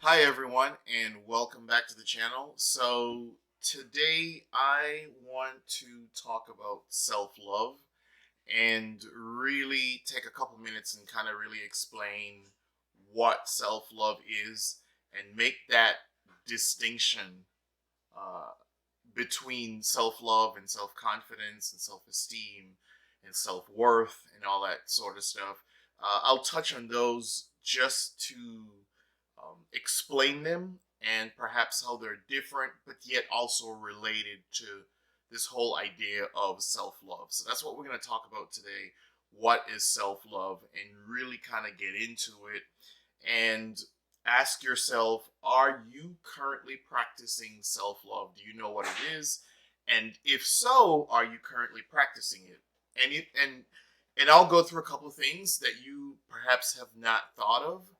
Hi everyone and welcome back to the channel. So today I want to talk about self-love and really take a couple minutes and kind of really explain what self-love is and make that distinction uh, between self-love and self-confidence and self-esteem and self-worth and all that sort of stuff. I'll touch on those just to explain them and perhaps how they're different, but yet also related to this whole idea of self-love. So that's what we're going to talk about today. What is self-love, and really kind of get into it and ask yourself, are you currently practicing self-love? Do you know what it is? And if so, are you currently practicing it? And I'll go through a couple of things that you perhaps have not thought of,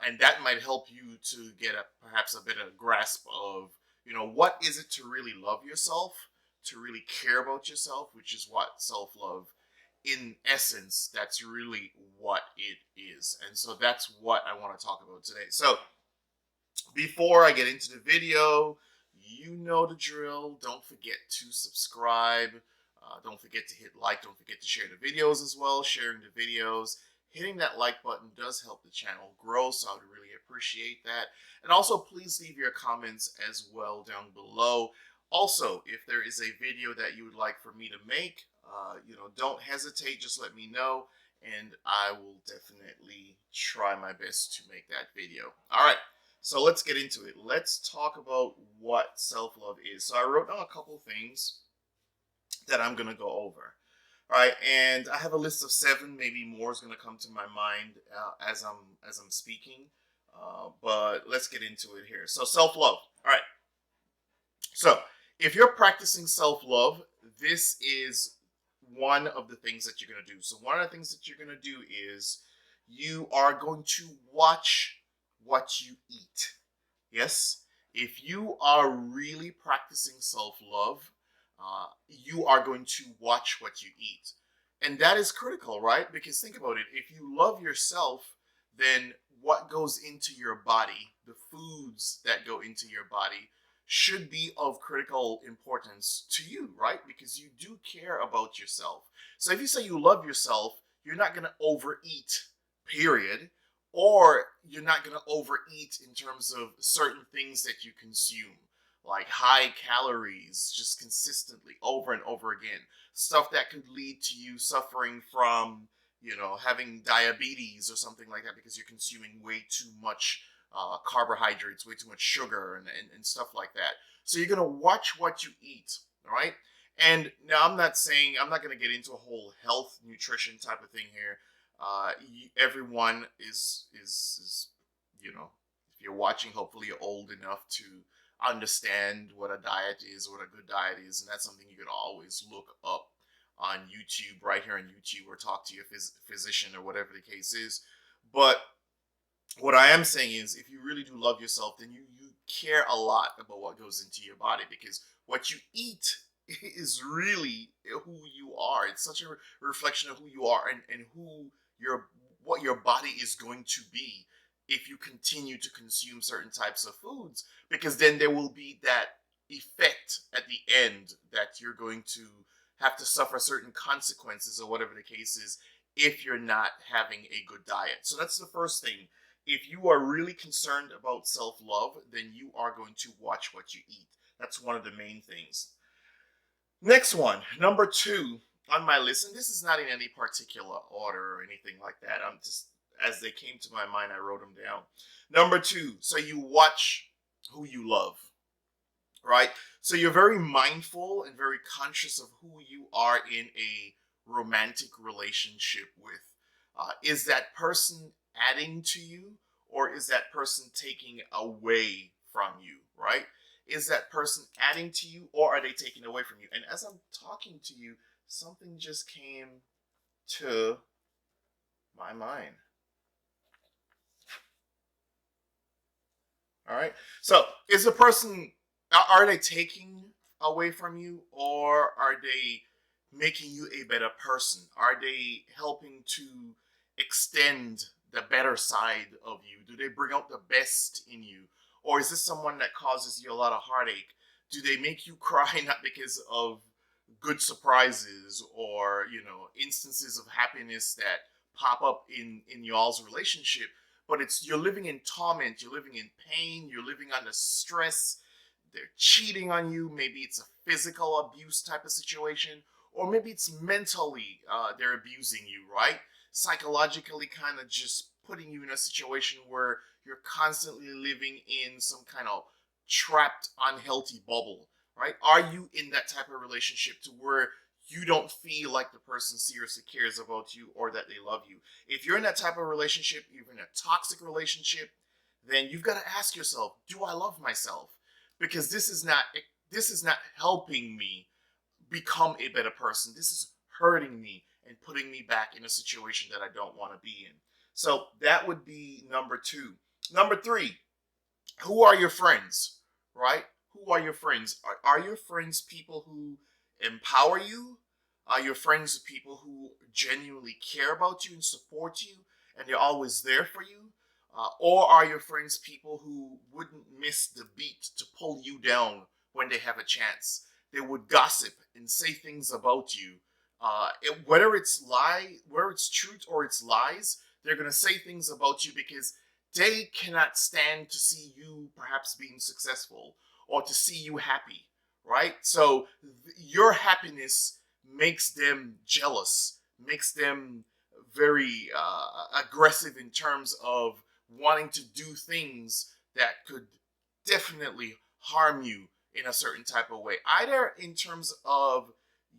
and that might help you to get perhaps a bit of grasp of, what is it to really love yourself, to really care about yourself, which is what self-love in essence, that's really what it is. And so that's what I want to talk about today. So before I get into the video, you know the drill. Don't forget to subscribe. Don't forget to hit like. Don't forget to share the videos as well. Sharing the videos. Hitting that like button does help the channel grow, so I would really appreciate that. And also, please leave your comments as well down below. Also, if there is a video that you would like for me to make, don't hesitate. Just let me know, and I will definitely try my best to make that video. All right. So let's get into it. Let's talk about what self-love is. So I wrote down a couple things that I'm going to go over. All right, and I have a list of 7. Maybe more is going to come to my mind as I'm speaking. But let's get into it here. So self-love. All right. So if you're practicing self-love, this is one of the things that you're going to do. So one of the things that you're going to do is you are going to watch what you eat. Yes, if you are really practicing self-love, you are going to watch what you eat. And that is critical, right? Because think about it. If you love yourself, then what goes into your body, the foods that go into your body, should be of critical importance to you, right? Because you do care about yourself. So if you say you love yourself, you're not going to overeat, period, or you're not going to overeat in terms of certain things that you consume, like high calories, just consistently over and over again. Stuff that could lead to you suffering from, having diabetes or something like that because you're consuming way too much carbohydrates, way too much sugar, and stuff like that. So you're going to watch what you eat, all right? And now I'm not going to get into a whole health nutrition type of thing here. Everyone is if you're watching, hopefully you're old enough to understand what a diet is, what a good diet is, and that's something you can always look up on YouTube, right here on YouTube, or talk to your physician or whatever the case is. But what I am saying is, if you really do love yourself, then you care a lot about what goes into your body, because what you eat is really who you are. It's such a reflection of who you are, and what your body is going to be if you continue to consume certain types of foods, because then there will be that effect at the end that you're going to have to suffer certain consequences or whatever the case is if you're not having a good diet. So that's the first thing. If you are really concerned about self-love, then you are going to watch what you eat. That's one of the main things. Next one, number 2 on my list, and this is not in any particular order or anything like that. I'm just, as they came to my mind, I wrote them down. Number 2, so you watch who you love, right? So you're very mindful and very conscious of who you are in a romantic relationship with. Is that person adding to you, or is that person taking away from you, right? Is that person adding to you, or are they taking away from you? And as I'm talking to you, something just came to my mind. All right. So is the person, are they taking away from you, or are they making you a better person? Are they helping to extend the better side of you? Do they bring out the best in you? Or is this someone that causes you a lot of heartache? Do they make you cry not because of good surprises or, instances of happiness that pop up in y'all's relationship, but it's you're living in torment, you're living in pain, you're living under stress, they're cheating on you, maybe it's a physical abuse type of situation, or maybe it's mentally they're abusing you, right? Psychologically kind of just putting you in a situation where you're constantly living in some kind of trapped unhealthy bubble, right? Are you in that type of relationship to where you don't feel like the person seriously cares about you or that they love you? If you're in that type of relationship, you're in a toxic relationship, then you've got to ask yourself, do I love myself? Because this is not helping me become a better person. This is hurting me and putting me back in a situation that I don't want to be in. So that would be number 2. Number 3, who are your friends, right? Who are your friends? Are your friends people who empower you? Are your friends people who genuinely care about you and support you and they're always there for you? Or are your friends people who wouldn't miss the beat to pull you down when they have a chance? They would gossip and say things about you. Whether it's truth or it's lies, they're gonna say things about you because they cannot stand to see you perhaps being successful or to see you happy, right? So your happiness makes them jealous, makes them very aggressive in terms of wanting to do things that could definitely harm you in a certain type of way, either in terms of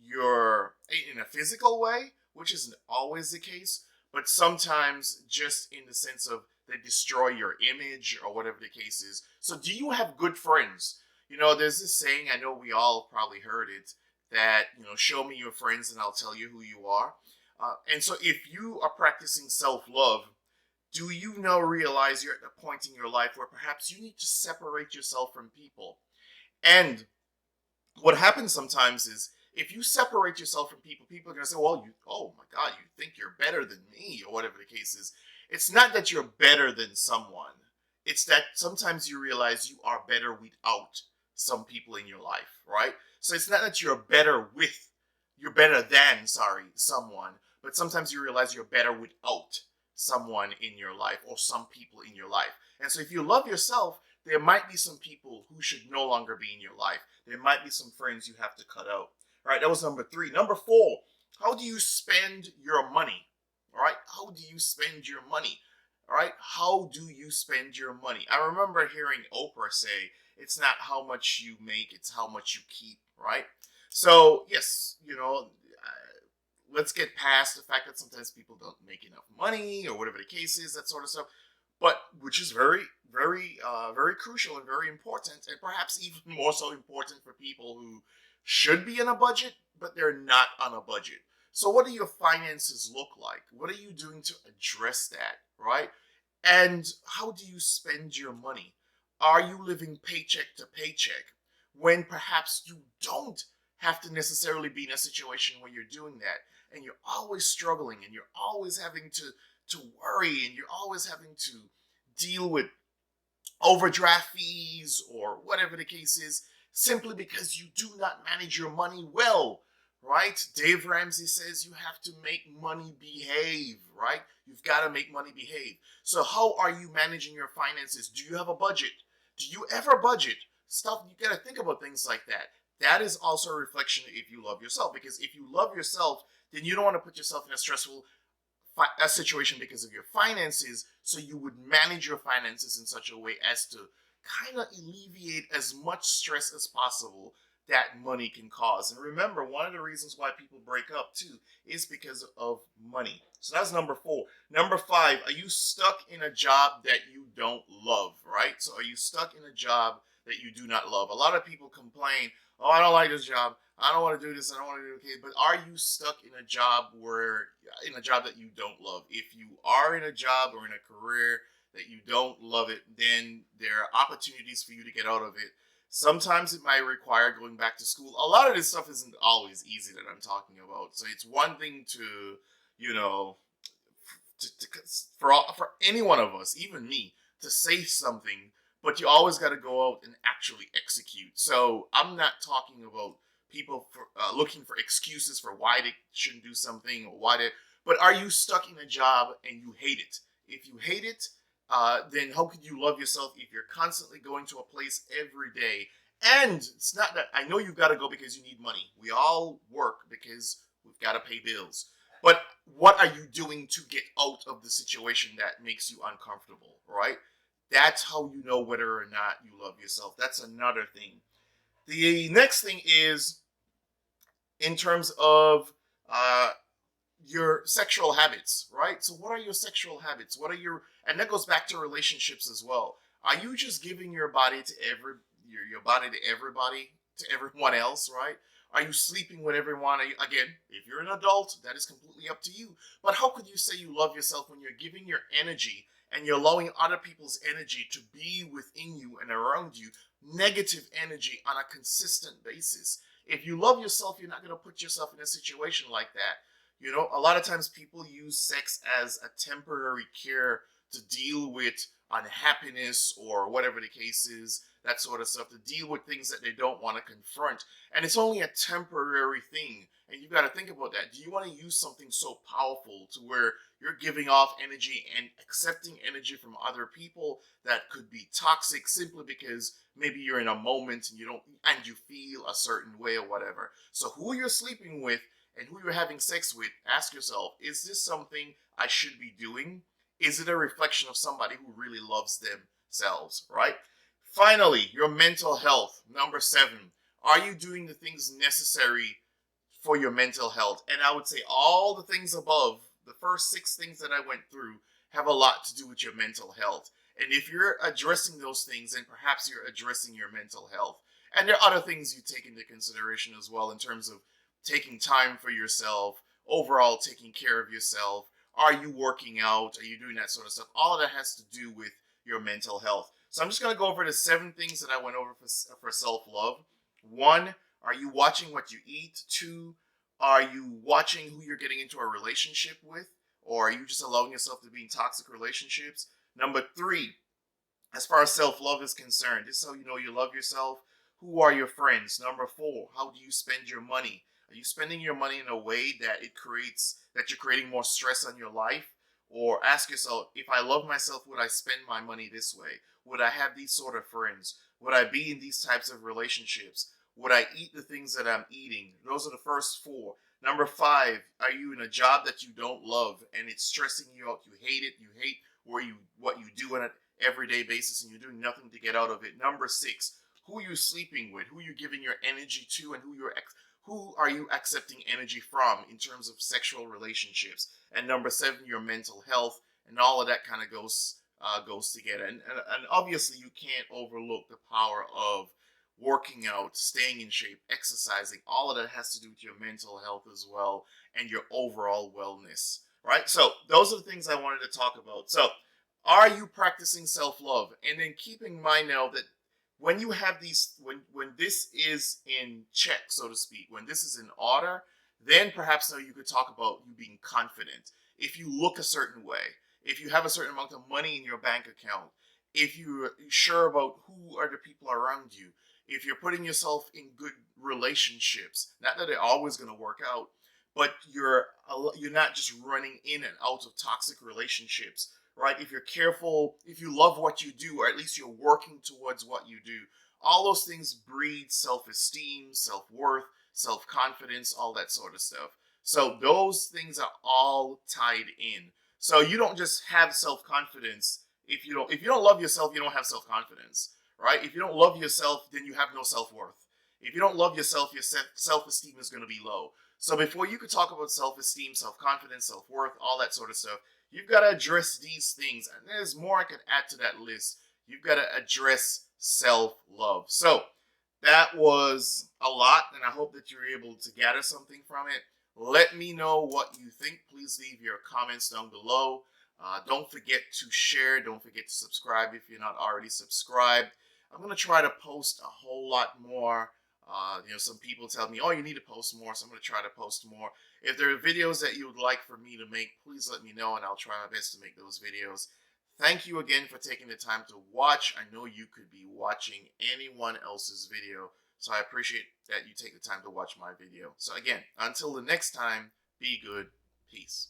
your in a physical way, which isn't always the case, but sometimes just in the sense of they destroy your image or whatever the case is. So do you have good friends? There's this saying, I know we all probably heard it, that, show me your friends and I'll tell you who you are. And so if you are practicing self-love, do you now realize you're at a point in your life where perhaps you need to separate yourself from people? And what happens sometimes is if you separate yourself from people, people are going to say, well, oh my God, you think you're better than me, or whatever the case is. It's not that you're better than someone. It's that sometimes you realize you are better without some people in your life, right? So it's not that you're better than, someone, but sometimes you realize you're better without someone in your life or some people in your life. And so if you love yourself, there might be some people who should no longer be in your life. There might be some friends you have to cut out. All right, that was number 3. Number 4, how do you spend your money? All right, how do you spend your money? All right, how do you spend your money? I remember hearing Oprah say, it's not how much you make, it's how much you keep, right? So, yes, let's get past the fact that sometimes people don't make enough money or whatever the case is, that sort of stuff. But which is very, very, very crucial and very important, and perhaps even more so important for people who should be on a budget, but they're not on a budget. So, what do your finances look like? What are you doing to address that, right? And how do you spend your money? Are you living paycheck to paycheck when perhaps you don't have to necessarily be in a situation where you're doing that and you're always struggling and you're always having to worry and you're always having to deal with overdraft fees or whatever the case is simply because you do not manage your money well, right? Dave Ramsey says you have to make money behave, right? You've got to make money behave. So how are you managing your finances? Do you have a budget? Do you ever budget? Stuff, you got to think about things like that. That is also a reflection if you love yourself, because if you love yourself, then you don't want to put yourself in a stressful a situation because of your finances, so you would manage your finances in such a way as to kind of alleviate as much stress as possible that money can cause. And remember, one of the reasons why people break up too is because of money. So that's number 4. Number 5, are you stuck in a job that you don't love, right? So are you stuck in a job that you do not love? A lot of people complain, oh, I don't like this job. I don't want to do this. I don't want to do it. Okay, but are you stuck in a job that you don't love? If you are in a job or in a career that you don't love it, then there are opportunities for you to get out of it. Sometimes it might require going back to school. A lot of this stuff isn't always easy that I'm talking about. So it's one thing to, you know, for any one of us, even me, to say something, but you always got to go out and actually execute. So I'm not talking about people for looking for excuses for why they shouldn't do something or why they. But are you stuck in a job and you hate it? If you hate it, then how could you love yourself if you're constantly going to a place every day? And it's not that I know you've got to go because you need money. We all work because we've got to pay bills. But what are you doing to get out of the situation that makes you uncomfortable, right? That's how you know whether or not you love yourself. That's another thing. The next thing is in terms of uh, your sexual habits, right? So, what are your sexual habits? What are your, and that goes back to relationships as well. Are you just giving your body to your body to everybody, to everyone else, right? Are you sleeping with everyone? Again, if you're an adult, that is completely up to you. But how could you say you love yourself when you're giving your energy and you're allowing other people's energy to be within you and around you, negative energy on a consistent basis? If you love yourself, you're not going to put yourself in a situation like that. You know, a lot of times people use sex as a temporary cure to deal with unhappiness or whatever the case is, that sort of stuff, to deal with things that they don't want to confront. And it's only a temporary thing. And you've got to think about that. Do you want to use something so powerful to where you're giving off energy and accepting energy from other people that could be toxic simply because maybe you're in a moment and you don't, and you feel a certain way or whatever? So who you're sleeping with and who you're having sex with, ask yourself, is this something I should be doing? Is it a reflection of somebody who really loves themselves, right? Finally, your mental health. Number 7, are you doing the things necessary for your mental health? And I would say all the things above, the first 6 things that I went through, have a lot to do with your mental health. And if you're addressing those things, then perhaps you're addressing your mental health. And there are other things you take into consideration as well in terms of taking time for yourself, overall taking care of yourself. Are you working out? Are you doing that sort of stuff? All of that has to do with your mental health. So I'm just going to go over the 7 things that I went over for self-love. 1, are you watching what you eat? 2, are you watching who you're getting into a relationship with? Or are you just allowing yourself to be in toxic relationships? Number 3, as far as self-love is concerned, this is how you know you love yourself. Who are your friends? Number 4, how do you spend your money? Are you spending your money in a way that you're creating more stress on your life? Or ask yourself, if I love myself, would I spend my money this way? Would I have these sort of friends? Would I be in these types of relationships? Would I eat the things that I'm eating? Those are the first 4. Number 5, are you in a job that you don't love and it's stressing you out? You hate it. You hate what you do on an everyday basis and you're doing nothing to get out of it. Number 6, who are you sleeping with? Who are you giving your energy to, and who are you accepting energy from in terms of sexual relationships? And number 7, your mental health, and all of that kind of goes together. And obviously, you can't overlook the power of working out, staying in shape, exercising. All of that has to do with your mental health as well and your overall wellness. Right. So those are the things I wanted to talk about. So, are you practicing self-love? And then keep in mind now that when you have these, when this is in check, so to speak, when this is in order, then perhaps now you could talk about you being confident. If you look a certain way, if you have a certain amount of money in your bank account, if you're sure about who are the people around you, if you're putting yourself in good relationships, not that they're always going to work out, but you're not just running in and out of toxic relationships, right? If you're careful, if you love what you do, or at least you're working towards what you do, all those things breed self-esteem, self-worth, self-confidence, all that sort of stuff. So those things are all tied in. So you don't just have self-confidence if you don't love yourself, you don't have self-confidence, right? If you don't love yourself, then you have no self-worth. If you don't love yourself, your self-esteem is going to be low. So before you could talk about self-esteem, self-confidence, self-worth, all that sort of stuff, you've got to address these things. And there's more I could add to that list. You've got to address self-love. So that was a lot, and I hope that you're able to gather something from it. Let me know what you think. Please leave your comments down below. Don't forget to share. Don't forget to subscribe if you're not already subscribed. I'm going to try to post a whole lot more Some people tell me, oh, you need to post more, so I'm going to try to post more. If there are videos that you would like for me to make, please let me know, and I'll try my best to make those videos. Thank you again for taking the time to watch. I know you could be watching anyone else's video, so I appreciate that you take the time to watch my video. So again, until the next time, be good. Peace.